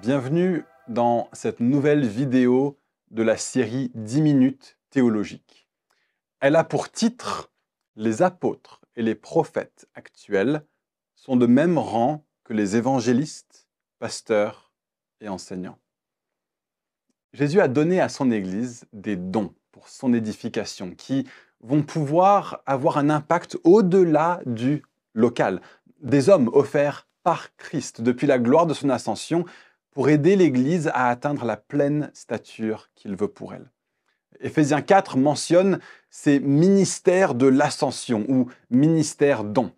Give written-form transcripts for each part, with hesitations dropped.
Bienvenue dans cette nouvelle vidéo de la série 10 minutes théologiques. Elle a pour titre « Les apôtres et les prophètes actuels sont de même rang que les évangélistes, pasteurs et enseignants ». Jésus a donné à son Église des dons pour son édification qui vont pouvoir avoir un impact au-delà du local. Des hommes offerts par Christ depuis la gloire de son ascension pour aider l'Église à atteindre la pleine stature qu'il veut pour elle. Éphésiens 4 mentionne ces ministères de l'ascension ou ministères dons.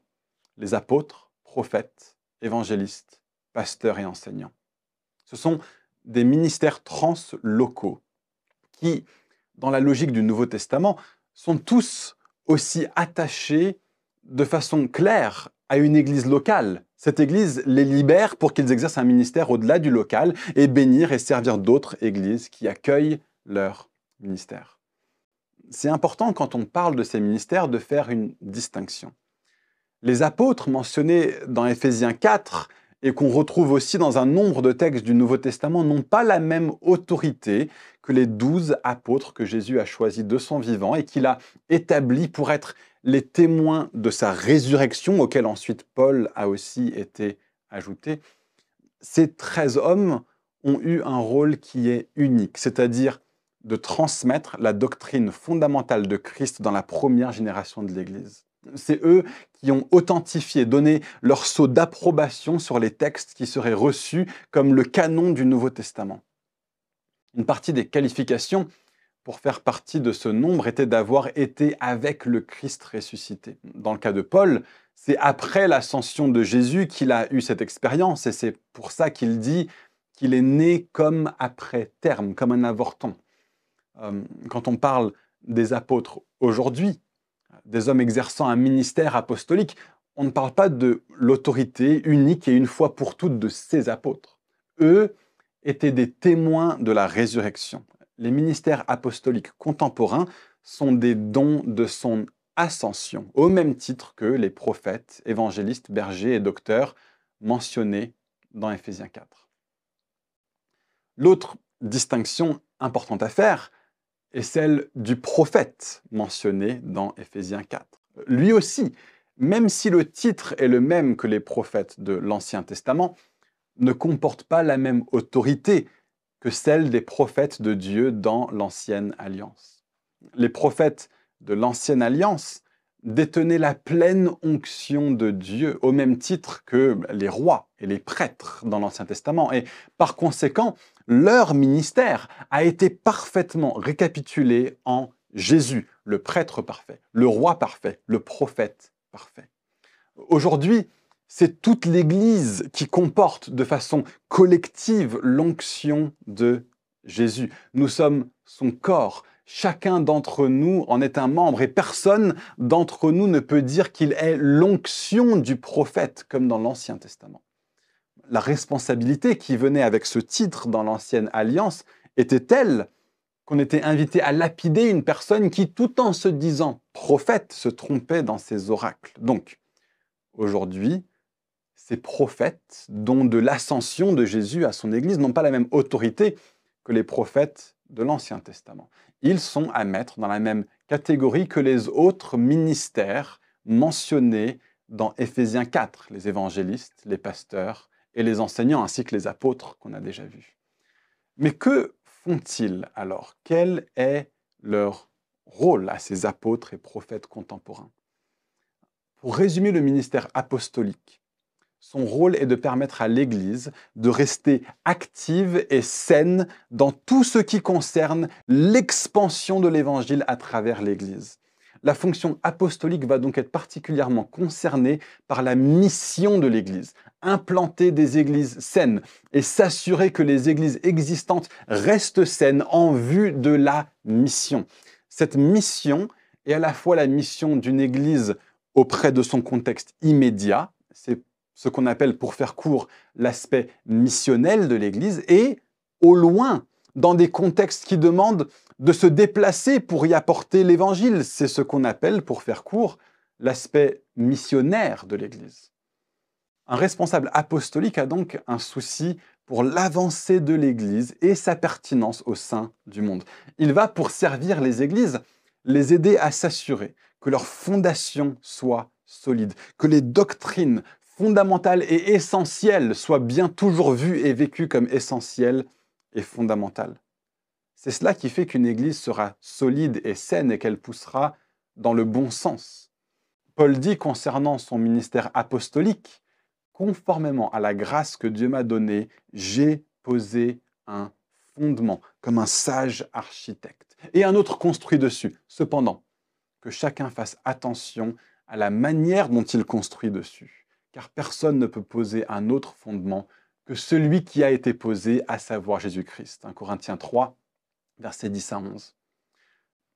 Les apôtres, prophètes, évangélistes, pasteurs et enseignants. Ce sont des ministères translocaux qui, dans la logique du Nouveau Testament, sont tous aussi attachés de façon claire à une église locale. Cette église les libère pour qu'ils exercent un ministère au-delà du local et bénir et servir d'autres églises qui accueillent leur ministère. C'est important quand on parle de ces ministères de faire une distinction. Les apôtres mentionnés dans Éphésiens 4 et qu'on retrouve aussi dans un nombre de textes du Nouveau Testament n'ont pas la même autorité que les 12 apôtres que Jésus a choisis de son vivant et qu'il a établis pour être les témoins de sa résurrection, auquel ensuite Paul a aussi été ajouté. Ces 13 hommes ont eu un rôle qui est unique, c'est-à-dire de transmettre la doctrine fondamentale de Christ dans la première génération de l'Église. C'est eux qui ont authentifié, donné leur sceau d'approbation sur les textes qui seraient reçus comme le canon du Nouveau Testament. Une partie des qualifications pour faire partie de ce nombre était d'avoir été avec le Christ ressuscité. Dans le cas de Paul, c'est après l'ascension de Jésus qu'il a eu cette expérience et c'est pour ça qu'il dit qu'il est né comme après terme, comme un avorton. Quand on parle des apôtres aujourd'hui, des hommes exerçant un ministère apostolique, on ne parle pas de l'autorité unique et une fois pour toutes de ces apôtres. Eux étaient des témoins de la résurrection. Les ministères apostoliques contemporains sont des dons de son ascension, au même titre que les prophètes, évangélistes, bergers et docteurs mentionnés dans Éphésiens 4. L'autre distinction importante à faire est celle du prophète mentionné dans Éphésiens 4. Lui aussi, même si le titre est le même que les prophètes de l'Ancien Testament, ne comporte pas la même autorité que celle des prophètes de Dieu dans l'Ancienne Alliance. Les prophètes de l'Ancienne Alliance détenaient la pleine onction de Dieu, au même titre que les rois et les prêtres dans l'Ancien Testament. Et par conséquent, leur ministère a été parfaitement récapitulé en Jésus, le prêtre parfait, le roi parfait, le prophète parfait. Aujourd'hui, c'est toute l'Église qui comporte de façon collective l'onction de Jésus. Nous sommes son corps. Chacun d'entre nous en est un membre et personne d'entre nous ne peut dire qu'il est l'onction du prophète, comme dans l'Ancien Testament. La responsabilité qui venait avec ce titre dans l'Ancienne Alliance était telle qu'on était invité à lapider une personne qui, tout en se disant prophète, se trompait dans ses oracles. Donc, aujourd'hui, ces prophètes, dont de l'ascension de Jésus à son Église, n'ont pas la même autorité que les prophètes de l'Ancien Testament. Ils sont à mettre dans la même catégorie que les autres ministères mentionnés dans Éphésiens 4, les évangélistes, les pasteurs et les enseignants, ainsi que les apôtres qu'on a déjà vus. Mais que font-ils alors? Quel est leur rôle à ces apôtres et prophètes contemporains? Pour résumer le ministère apostolique, son rôle est de permettre à l'Église de rester active et saine dans tout ce qui concerne l'expansion de l'Évangile à travers l'Église. La fonction apostolique va donc être particulièrement concernée par la mission de l'Église, implanter des églises saines et s'assurer que les églises existantes restent saines en vue de la mission. Cette mission est à la fois la mission d'une Église auprès de son contexte immédiat, c'est ce qu'on appelle, pour faire court, l'aspect missionnel de l'Église, et au loin, dans des contextes qui demandent de se déplacer pour y apporter l'Évangile. C'est ce qu'on appelle, pour faire court, l'aspect missionnaire de l'Église. Un responsable apostolique a donc un souci pour l'avancée de l'Église et sa pertinence au sein du monde. Il va, pour servir les Églises, les aider à s'assurer que leur fondation soit solide, que les doctrines fondamentales et essentielles soient bien toujours vues et vécues comme essentielles et fondamentales. C'est cela qui fait qu'une Église sera solide et saine et qu'elle poussera dans le bon sens. Paul dit concernant son ministère apostolique, conformément à la grâce que Dieu m'a donnée, j'ai posé un fondement, comme un sage architecte, et un autre construit dessus. Cependant, que chacun fasse attention à la manière dont il construit dessus, car personne ne peut poser un autre fondement que celui qui a été posé, à savoir Jésus-Christ. 1 Corinthiens 3, versets 10 à 11.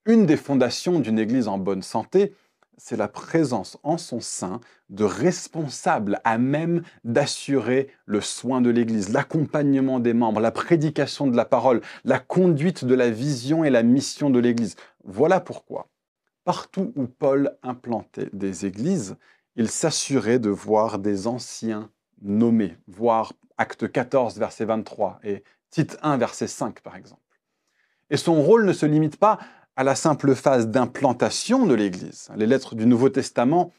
Une des fondations d'une Église en bonne santé, c'est la présence en son sein de responsables à même d'assurer le soin de l'Église, l'accompagnement des membres, la prédication de la parole, la conduite de la vision et la mission de l'Église. Voilà pourquoi, partout où Paul implantait des églises, il s'assurait de voir des anciens nommés, voir Acte 14, verset 23 et Tite 1, verset 5 par exemple. Et son rôle ne se limite pas à la simple phase d'implantation de l'Église. Les lettres du Nouveau Testament,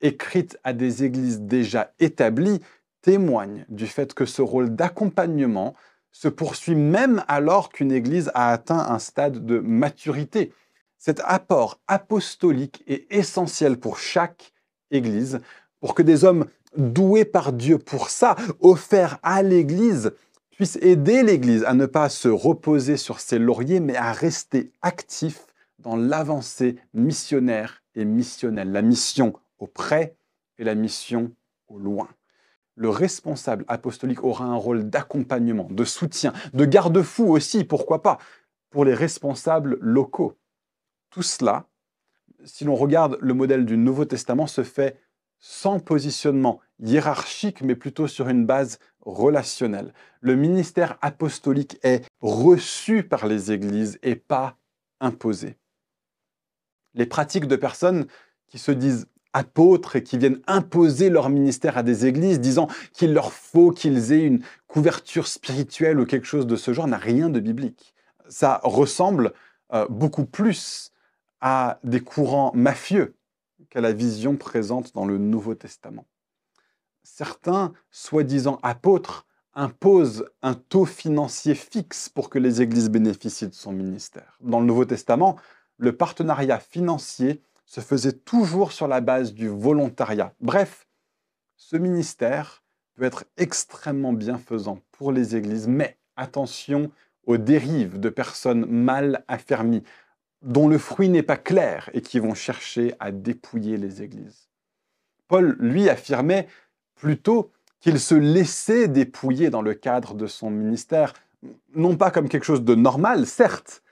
écrites à des églises déjà établies, témoignent du fait que ce rôle d'accompagnement se poursuit même alors qu'une Église a atteint un stade de maturité. Cet apport apostolique est essentiel pour chaque Église, pour que des hommes doués par Dieu pour ça, offerts à l'Église, puisse aider l'Église à ne pas se reposer sur ses lauriers, mais à rester actif dans l'avancée missionnaire et missionnelle, la mission au près et la mission au loin. Le responsable apostolique aura un rôle d'accompagnement, de soutien, de garde-fou aussi, pourquoi pas, pour les responsables locaux. Tout cela, si l'on regarde le modèle du Nouveau Testament, se fait sans positionnement hiérarchique, mais plutôt sur une base relationnelle. Le ministère apostolique est reçu par les églises et pas imposé. Les pratiques de personnes qui se disent apôtres et qui viennent imposer leur ministère à des églises, disant qu'il leur faut qu'ils aient une couverture spirituelle ou quelque chose de ce genre, n'a rien de biblique. Ça ressemble beaucoup plus à des courants mafieux qu'à la vision présente dans le Nouveau Testament. Certains, soi-disant apôtres, imposent un taux financier fixe pour que les églises bénéficient de son ministère. Dans le Nouveau Testament, le partenariat financier se faisait toujours sur la base du volontariat. Bref, ce ministère peut être extrêmement bienfaisant pour les églises, mais attention aux dérives de personnes mal affermies, dont le fruit n'est pas clair et qui vont chercher à dépouiller les églises. Paul, lui, affirmait plutôt qu'il se laissait dépouiller dans le cadre de son ministère, non pas comme quelque chose de normal, certes,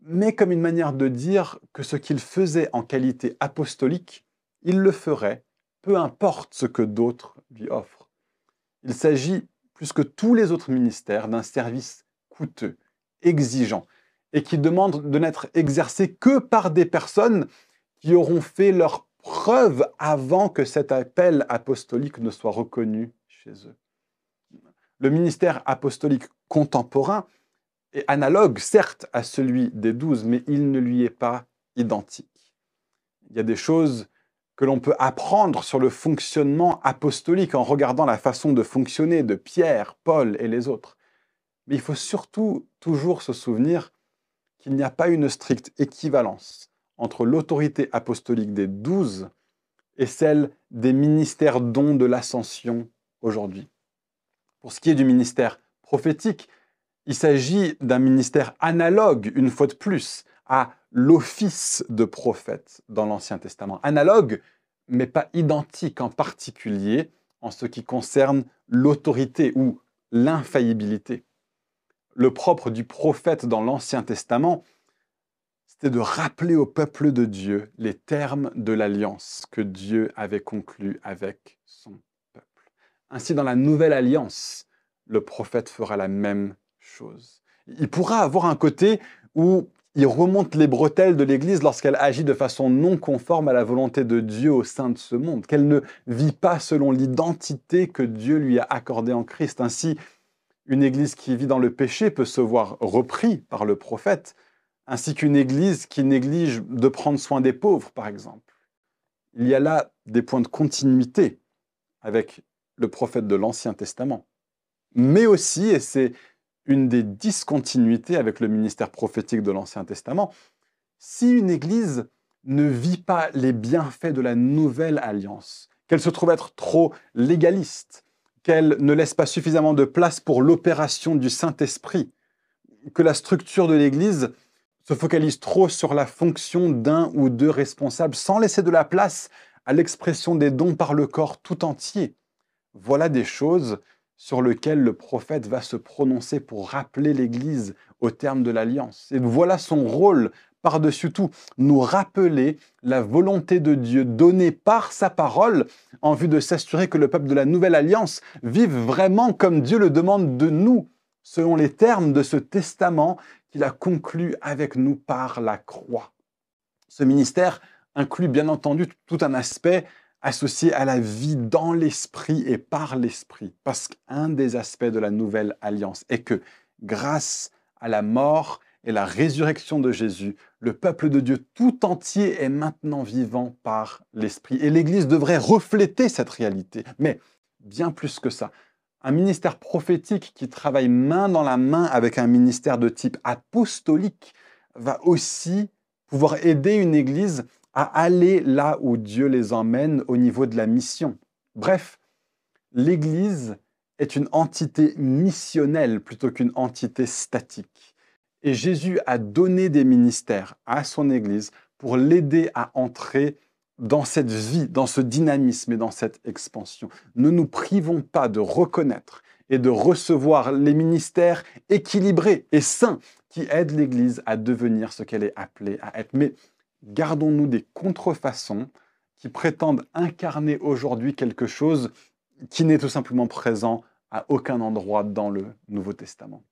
mais comme une manière de dire que ce qu'il faisait en qualité apostolique, il le ferait, peu importe ce que d'autres lui offrent. Il s'agit, plus que tous les autres ministères, d'un service coûteux, exigeant, et qui demande de n'être exercé que par des personnes qui auront fait leur preuve avant que cet appel apostolique ne soit reconnu chez eux. Le ministère apostolique contemporain est analogue, certes, à celui des 12, mais il ne lui est pas identique. Il y a des choses que l'on peut apprendre sur le fonctionnement apostolique en regardant la façon de fonctionner de Pierre, Paul et les autres. Mais il faut surtout toujours se souvenir qu'il n'y a pas une stricte équivalence entre l'autorité apostolique des 12 et celle des ministères dons de l'ascension aujourd'hui. Pour ce qui est du ministère prophétique, il s'agit d'un ministère analogue, une fois de plus, à l'office de prophète dans l'Ancien Testament. Analogue, mais pas identique en particulier en ce qui concerne l'autorité ou l'infaillibilité. Le propre du prophète dans l'Ancien Testament, c'était de rappeler au peuple de Dieu les termes de l'alliance que Dieu avait conclue avec son peuple. Ainsi, dans la nouvelle alliance, le prophète fera la même chose. Il pourra avoir un côté où il remonte les bretelles de l'Église lorsqu'elle agit de façon non conforme à la volonté de Dieu au sein de ce monde, qu'elle ne vit pas selon l'identité que Dieu lui a accordée en Christ. Ainsi, Une Église qui vit dans le péché peut se voir repris par le prophète, ainsi qu'une Église qui néglige de prendre soin des pauvres, par exemple. Il y a là des points de continuité avec le prophète de l'Ancien Testament. Mais aussi, et c'est une des discontinuités avec le ministère prophétique de l'Ancien Testament, si une Église ne vit pas les bienfaits de la nouvelle alliance, qu'elle se trouve être trop légaliste, qu'elle ne laisse pas suffisamment de place pour l'opération du Saint-Esprit, que la structure de l'Église se focalise trop sur la fonction d'un ou deux responsables sans laisser de la place à l'expression des dons par le corps tout entier. Voilà des choses sur lesquelles le prophète va se prononcer pour rappeler l'Église au terme de l'Alliance. Et voilà son rôle par-dessus tout, nous rappeler la volonté de Dieu donnée par sa parole en vue de s'assurer que le peuple de la Nouvelle Alliance vive vraiment comme Dieu le demande de nous, selon les termes de ce testament qu'il a conclu avec nous par la croix. Ce ministère inclut bien entendu tout un aspect associé à la vie dans l'esprit et par l'esprit, parce qu'un des aspects de la Nouvelle Alliance est que grâce à la mort et la résurrection de Jésus, le peuple de Dieu tout entier est maintenant vivant par l'Esprit. Et l'Église devrait refléter cette réalité. Mais bien plus que ça, un ministère prophétique qui travaille main dans la main avec un ministère de type apostolique va aussi pouvoir aider une Église à aller là où Dieu les emmène au niveau de la mission. Bref, l'Église est une entité missionnelle plutôt qu'une entité statique. Et Jésus a donné des ministères à son Église pour l'aider à entrer dans cette vie, dans ce dynamisme et dans cette expansion. Ne nous privons pas de reconnaître et de recevoir les ministères équilibrés et sains qui aident l'Église à devenir ce qu'elle est appelée à être. Mais gardons-nous des contrefaçons qui prétendent incarner aujourd'hui quelque chose qui n'est tout simplement présent à aucun endroit dans le Nouveau Testament.